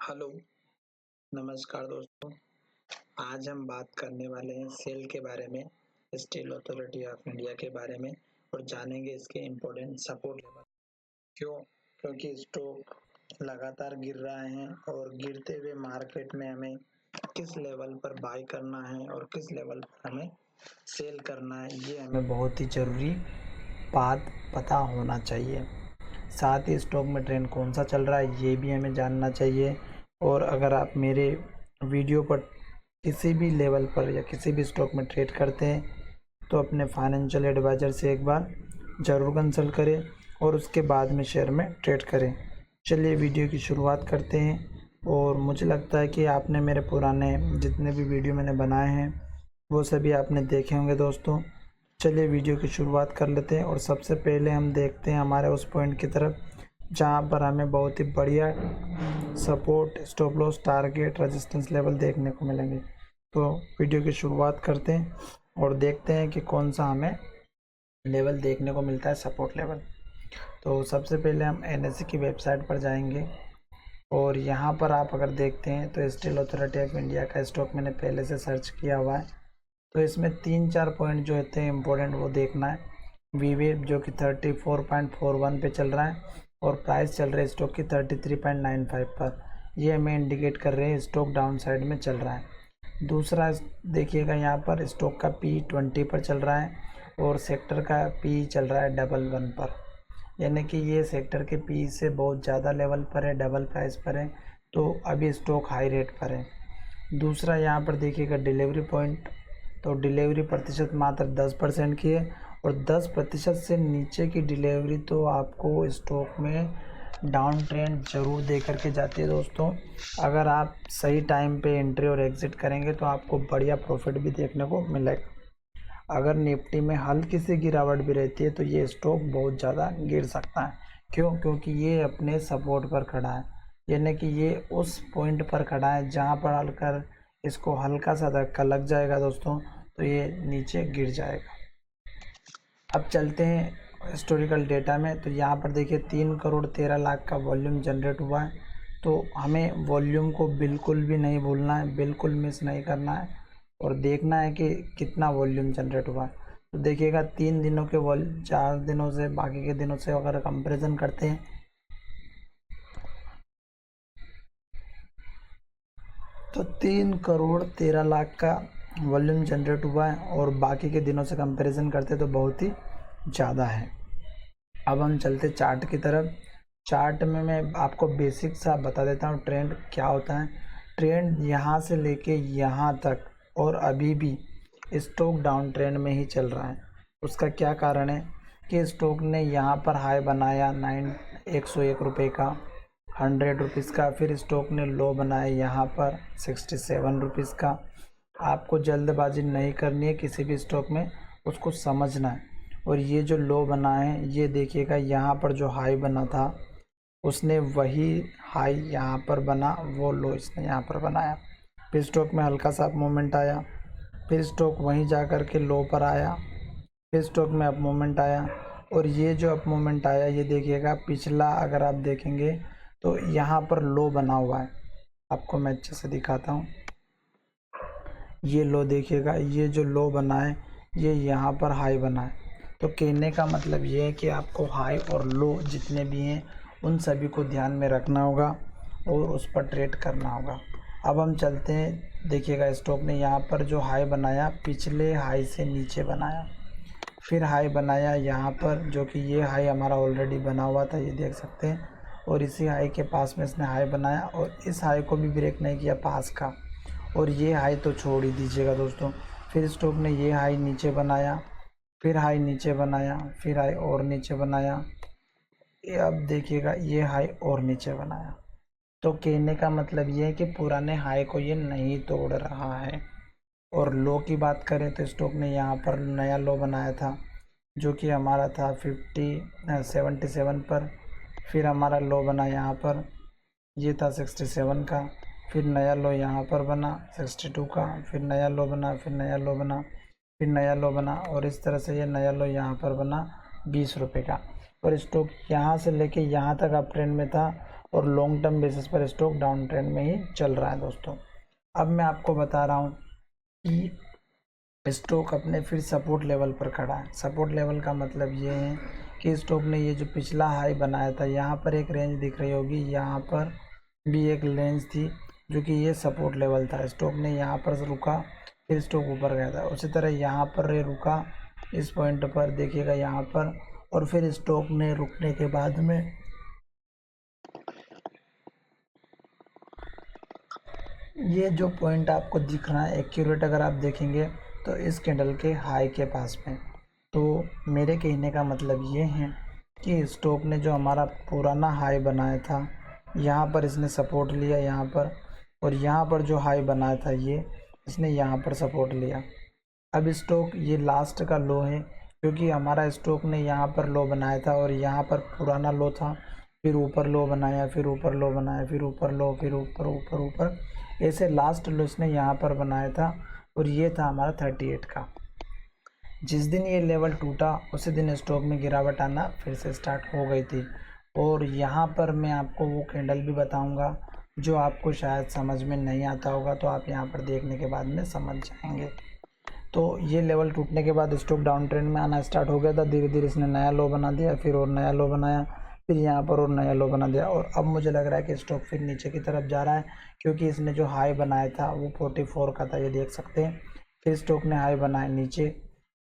Hello, नमस्कार दोस्तों। आज हम बात करने वाले हैं सेल के बारे में, स्टील अथॉरिटी ऑफ इंडिया के बारे में और जानेंगे इसके इम्पोर्टेंट सपोर्ट लेवल। क्यों? क्योंकि स्टॉक लगातार गिर रहे हैं और गिरते हुए मार्केट में हमें किस लेवल पर बाय करना है और किस लेवल पर हमें सेल करना है, ये हमें बहुत ही ज़रूरी बात पता होना चाहिए। साथ ही स्टॉक में ट्रेंड कौन सा चल रहा है ये भी हमें जानना चाहिए। और अगर आप मेरे वीडियो पर किसी भी लेवल पर या किसी भी स्टॉक में ट्रेड करते हैं तो अपने फाइनेंशियल एडवाइज़र से एक बार ज़रूर कंसल्ट करें और उसके बाद में शेयर में ट्रेड करें। चलिए वीडियो की शुरुआत करते हैं। और मुझे लगता है कि आपने मेरे पुराने जितने भी वीडियो मैंने बनाए हैं वो सभी आपने देखे होंगे दोस्तों। चलिए वीडियो की शुरुआत कर लेते हैं और सबसे पहले हम देखते हैं हमारे उस पॉइंट की तरफ जहां पर हमें बहुत ही बढ़िया support, stop loss, target, resistance level देखने को मिलेंगे। तो वीडियो की शुरुआत करते हैं और देखते हैं कि कौन सा हमें लेवल देखने को मिलता है, सपोर्ट लेवल। तो सबसे पहले हम एनएससी की वेबसाइट पर जाएंगे और यहाँ पर आप अगर देखते हैं तो स्टील अथॉरिटी ऑफ इंडिया का स्टॉक मैंने पहले से सर्च किया हुआ है। तो इसमें 3-4 पॉइंट जो होते हैं इम्पोर्टेंट वो देखना है। वीवेब जो कि 34.41 पे चल रहा है और प्राइस चल रहा है स्टॉक की 33.95 पर। ये हमें इंडिकेट कर रहे हैं स्टॉक डाउन साइड में चल रहा है। दूसरा देखिएगा यहाँ पर स्टॉक का पी 20 पर चल रहा है और सेक्टर का पी चल रहा है 11 पर, यानी कि ये सेक्टर के पी से बहुत ज़्यादा लेवल पर है, डबल प्राइस पर है। तो अभी स्टॉक हाई रेट पर है। दूसरा यहाँ पर देखिएगा डिलीवरी पॉइंट, तो डिलीवरी प्रतिशत मात्र 10% की है और 10% से नीचे की डिलीवरी तो आपको स्टॉक में डाउन ट्रेंड ज़रूर दे करके जाती है दोस्तों। अगर आप सही टाइम पे एंट्री और एग्ज़िट करेंगे तो आपको बढ़िया प्रॉफिट भी देखने को मिलेगा। अगर निफ्टी में हल्की सी गिरावट भी रहती है तो ये स्टॉक बहुत ज़्यादा गिर सकता है। क्यों? क्योंकि ये अपने सपोर्ट पर खड़ा है, यानी कि ये उस पॉइंट पर खड़ा है जहाँ पर हल्का इसको हल्का सा धक्का लग जाएगा दोस्तों तो ये नीचे गिर जाएगा। अब चलते हैं हिस्टोरिकल डेटा में। तो यहाँ पर देखिए 3,13,00,000 का वॉल्यूम जनरेट हुआ है। तो हमें वॉल्यूम को बिल्कुल भी नहीं भूलना है, बिल्कुल मिस नहीं करना है और देखना है कि कितना वॉल्यूम जनरेट हुआ है। तो देखिएगा 3 दिनों के 4 दिनों से बाकी के दिनों से अगर कंपैरिजन करते हैं तो 3,13,00,000 का वॉल्यूम जनरेट हुआ है और बाकी के दिनों से कंपैरिजन करते तो बहुत ही ज़्यादा है। अब हम चलते चार्ट की तरफ। चार्ट में मैं आपको बेसिक सा बता देता हूँ ट्रेंड क्या होता है। ट्रेंड यहाँ से लेके यहाँ तक और अभी भी स्टॉक डाउन ट्रेंड में ही चल रहा है। उसका क्या कारण है कि स्टॉक ने यहाँ पर हाई बनाया 101 रुपये का, 100 रुपीज़ का, फिर स्टॉक ने लो बनाया यहाँ पर 67 रुपीज़ का। आपको जल्दबाजी नहीं करनी है किसी भी स्टॉक में, उसको समझना है। और ये जो लो बना है ये देखिएगा यहाँ पर जो हाई बना था उसने वही हाई यहाँ पर बना, वो लो इसने यहाँ पर बनाया। फिर स्टॉक में हल्का सा अप मूवमेंट आया, फिर स्टॉक वहीं जा कर के लो पर आया, फिर स्टॉक में अप मूवमेंट आया। और ये जो अप मूवमेंट आया ये देखिएगा पिछला अगर आप देखेंगे तो यहाँ पर लो बना हुआ है। आपको मैं अच्छे से दिखाता हूँ। ये लो देखिएगा, ये जो लो बना है ये यहाँ पर हाई बना है। तो कहने का मतलब ये है कि आपको हाई और लो जितने भी हैं उन सभी को ध्यान में रखना होगा और उस पर ट्रेड करना होगा। अब हम चलते हैं, देखिएगा स्टॉक ने यहाँ पर जो हाई बनाया पिछले हाई से नीचे बनाया, फिर हाई बनाया यहाँ पर जो कि ये हाई हमारा ऑलरेडी बना हुआ था, ये देख सकते हैं। और इसी हाई के पास में इसने हाई बनाया और इस हाई को भी ब्रेक नहीं किया पास का, और ये हाई तो छोड़ ही दीजिएगा दोस्तों। फिर स्टॉक ने ये हाई नीचे बनाया, फिर हाई नीचे बनाया, फिर हाई और नीचे बनाया, ये अब देखिएगा ये हाई और नीचे बनाया। तो कहने का मतलब ये है कि पुराने हाई को ये नहीं तोड़ रहा है। और लो की बात करें तो स्टॉक ने यहाँ पर नया लो बनाया था जो कि हमारा था 77 पर। फिर हमारा लो बना यहाँ पर, ये था 67 का। फिर नया लो यहाँ पर बना 62 का, फिर नया लो बना, फिर नया लो बना, फिर नया लो बना, और इस तरह से ये नया लो यहाँ पर बना 20 रुपये का। और स्टॉक यहाँ से लेके यहाँ तक अप ट्रेंड में था और लॉन्ग टर्म बेसिस पर स्टॉक डाउन ट्रेंड में ही चल रहा है दोस्तों। अब मैं आपको बता रहा हूँ कि स्टॉक अपने फिर सपोर्ट लेवल पर खड़ा है। सपोर्ट लेवल का मतलब ये है कि स्टॉक ने ये जो पिछला हाई बनाया था, यहाँ पर एक रेंज दिख रही होगी, यहाँ पर भी एक रेंज थी जो कि ये सपोर्ट लेवल था। स्टॉक ने यहाँ पर रुका, फिर स्टॉक ऊपर गया था। उसी तरह यहाँ पर ये रुका इस पॉइंट पर, देखिएगा यहाँ पर, और फिर स्टॉक ने रुकने के बाद में ये जो पॉइंट आपको दिख रहा है एक्यूरेट अगर आप देखेंगे तो इस कैंडल के हाई के पास में। तो मेरे कहने का मतलब ये है कि स्टॉक ने जो हमारा पुराना हाई बनाया था, यहाँ पर इसने सपोर्ट लिया यहाँ पर, और यहाँ पर जो हाई बनाया था ये इसने यहाँ पर सपोर्ट लिया। अब स्टॉक ये लास्ट का लो है, क्योंकि हमारा स्टॉक ने यहाँ पर लो बनाया था और यहाँ पर पुराना लो था, फिर ऊपर लो बनाया, फिर ऊपर लो बनाया, फिर ऊपर लो, फिर ऊपर ऊपर ऊपर, ऐसे लास्ट लो इसने यहाँ पर बनाया था, और ये था हमारा 38 का। जिस दिन ये लेवल टूटा उसी दिन स्टॉक में गिरावट आना फिर से स्टार्ट हो गई थी। और यहाँ पर मैं आपको वो कैंडल भी बताऊँगा जो आपको शायद समझ में नहीं आता होगा, तो आप यहाँ पर देखने के बाद में समझ जाएंगे। तो ये लेवल टूटने के बाद स्टॉक डाउन ट्रेंड में आना स्टार्ट हो गया था। धीरे धीरे इसने नया लो बना दिया, फिर और नया लो बनाया, फिर यहाँ पर और नया लो बना दिया, और अब मुझे लग रहा है कि स्टॉक फिर नीचे की तरफ जा रहा है, क्योंकि इसने जो हाई बनाया था वो 44 का था, ये देख सकते हैं। फिर स्टॉक ने हाई बनाया नीचे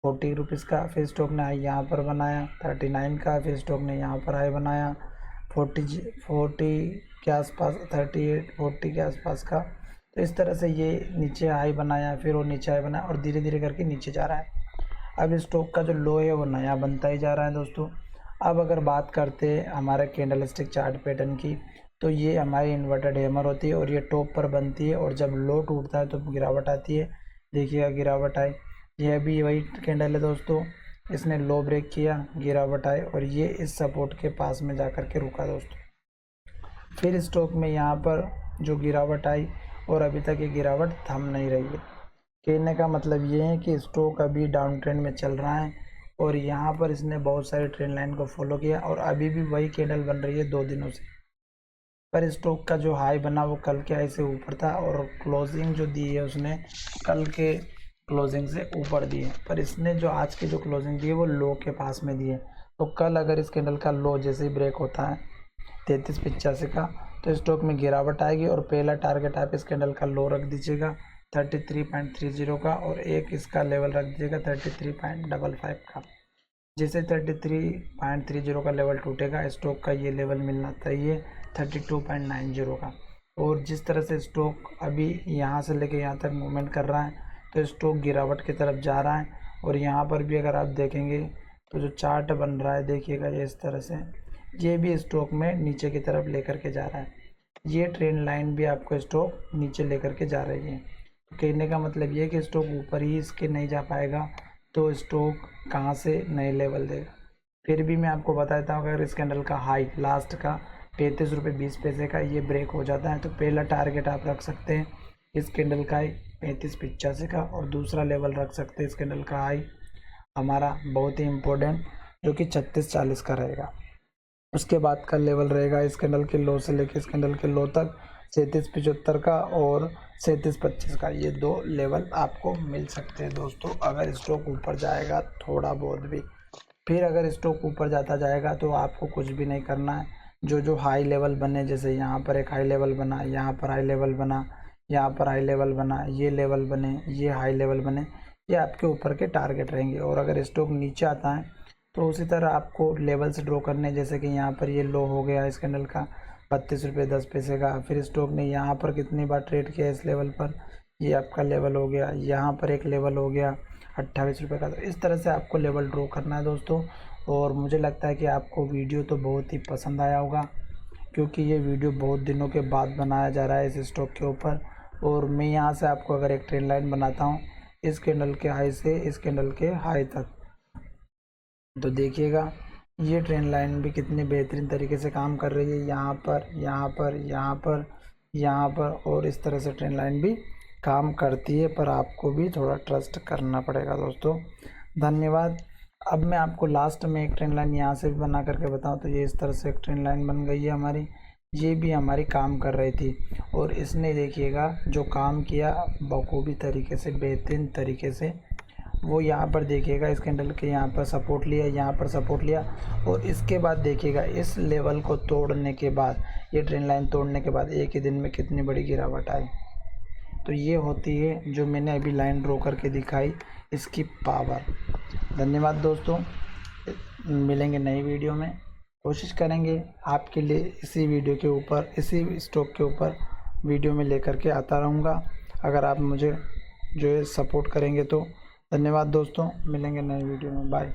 40 रुपीज़ का, फिर स्टॉक ने हाई यहाँ पर बनाया 39 का, फिर स्टॉक ने यहाँ पर हाई बनाया 40 के आसपास, 38 40 के आसपास का। तो इस तरह से ये नीचे हाई बनाया, फिर वो नीचे हाई बनाया, और धीरे धीरे करके नीचे जा रहा है। अब स्टॉक का जो लो है वो नया बनता ही जा रहा है दोस्तों। अब अगर बात करते हैं हमारे कैंडल स्टिक चार्ट पैटर्न की, तो ये हमारी इन्वर्टेड हैमर होती है और ये टॉप पर बनती है, और जब लो टूटता है तो गिरावट आती है। देखिएगा गिरावट आई, यह भी वही कैंडल है दोस्तों, इसने लो ब्रेक किया, गिरावट आई, और ये इस सपोर्ट के पास में जा कर के रुका दोस्तों। फिर स्टॉक में यहाँ पर जो गिरावट आई, और अभी तक ये गिरावट थम नहीं रही है। कहने का मतलब ये है कि स्टॉक अभी डाउन ट्रेंड में चल रहा है, और यहाँ पर इसने बहुत सारी ट्रेंड लाइन को फॉलो किया, और अभी भी वही कैंडल बन रही है 2 दिनों से। पर स्टॉक का जो हाई बना वो कल के हाई से ऊपर था, और क्लोजिंग जो दी है उसने कल के क्लोजिंग से ऊपर दी है, पर इसने जो आज की जो क्लोजिंग दी है वो लो के पास में दी है। तो कल अगर इस कैंडल का लो जैसे ही ब्रेक होता है 33.85 का, तो स्टॉक में गिरावट आएगी, और पहला टारगेट आप इस कैंडल का लो रख दीजिएगा 33.30 का, और एक इसका लेवल रख दीजिएगा 33.55 का। जैसे 33.30 का लेवल टूटेगा, स्टॉक का ये लेवल मिलना चाहिए 32.90 का। और जिस तरह से स्टॉक अभी यहाँ से लेके यहाँ तक मूवमेंट कर रहा है, तो स्टॉक गिरावट की तरफ जा रहा है। और यहाँ पर भी अगर आप देखेंगे तो जो चार्ट बन रहा है, देखिएगा ये इस तरह से, ये भी स्टॉक में नीचे की तरफ लेकर के जा रहा है। ये ट्रेंड लाइन भी आपको स्टॉक नीचे लेकर के जा रही है। तो कहने का मतलब ये है कि स्टॉक ऊपर ही इसके नहीं जा पाएगा, तो स्टॉक कहाँ से नए लेवल देगा। फिर भी मैं आपको बताता हूँ, अगर इस कैंडल का हाई लास्ट का 35.20 का ये ब्रेक हो जाता है, तो पहला टारगेट आप रख सकते हैं इस कैंडल का हाई 35.85 का, और दूसरा लेवल रख सकते हैं इस कैंडल का हाई हमारा बहुत ही इम्पोर्टेंट, जो कि 36.40 का रहेगा। उसके बाद का लेवल रहेगा इस कैंडल के लो से लेकर इस कैंडल के लो तक 37.75 का और 37.25 का। ये 2 लेवल आपको मिल सकते हैं दोस्तों, अगर स्टॉक ऊपर जाएगा थोड़ा बहुत भी। फिर अगर स्टॉक ऊपर जाता जाएगा तो आपको कुछ भी नहीं करना है। जो हाई लेवल बने, जैसे यहाँ पर एक हाई लेवल बना, यहाँ पर हाई लेवल बना, यहाँ पर हाई लेवल बना, ये लेवल बने, ये हाई लेवल बने, ये आपके ऊपर के टारगेट रहेंगे। और अगर स्टॉक नीचे आता है तो उसी तरह आपको लेवल्स ड्रॉ करने, जैसे कि यहाँ पर ये लो हो गया इस कैंडल का 32.10 का। फिर स्टॉक ने यहाँ पर कितनी बार ट्रेड किया इस लेवल पर, ये आपका लेवल हो गया, यहाँ पर एक लेवल हो गया 28 रुपये का। तो इस तरह से आपको लेवल ड्रॉ करना है दोस्तों। और मुझे लगता है कि आपको वीडियो तो बहुत ही पसंद आया होगा, क्योंकि ये वीडियो बहुत दिनों के बाद बनाया जा रहा है इस स्टॉक के ऊपर। और मैं यहाँ से आपको अगर एक ट्रेंड लाइन बनाता हूँ इस कैंडल के हाई से इस कैंडल के हाई तक, तो देखिएगा ये ट्रेंड लाइन भी कितनी बेहतरीन तरीके से काम कर रही है, यहाँ पर, यहाँ पर, यहाँ पर, यहाँ पर, और इस तरह से ट्रेंड लाइन भी काम करती है। पर आपको भी थोड़ा ट्रस्ट करना पड़ेगा दोस्तों। धन्यवाद। अब मैं आपको लास्ट में एक ट्रेंड लाइन यहाँ से भी बना करके बताऊँ, तो ये इस तरह से एक ट्रेंड लाइन बन गई है हमारी। ये भी हमारी काम कर रही थी और इसने देखिएगा जो काम किया बखूबी तरीके से, बेहतरीन तरीके से। वो यहाँ पर देखिएगा इस कैंडल के यहाँ पर सपोर्ट लिया, यहाँ पर सपोर्ट लिया और इसके बाद देखिएगा इस लेवल को तोड़ने के बाद, ये ट्रेंड लाइन तोड़ने के बाद एक ही दिन में कितनी बड़ी गिरावट आई। तो ये होती है जो मैंने अभी लाइन ड्रॉ करके दिखाई, इसकी पावर। धन्यवाद दोस्तों, मिलेंगे नई वीडियो में। कोशिश करेंगे आपके लिए इसी वीडियो के ऊपर, इसी स्टॉक के ऊपर वीडियो में लेकर के आता रहूँगा, अगर आप मुझे जो है सपोर्ट करेंगे तो। धन्यवाद दोस्तों, मिलेंगे नई वीडियो में, बाय।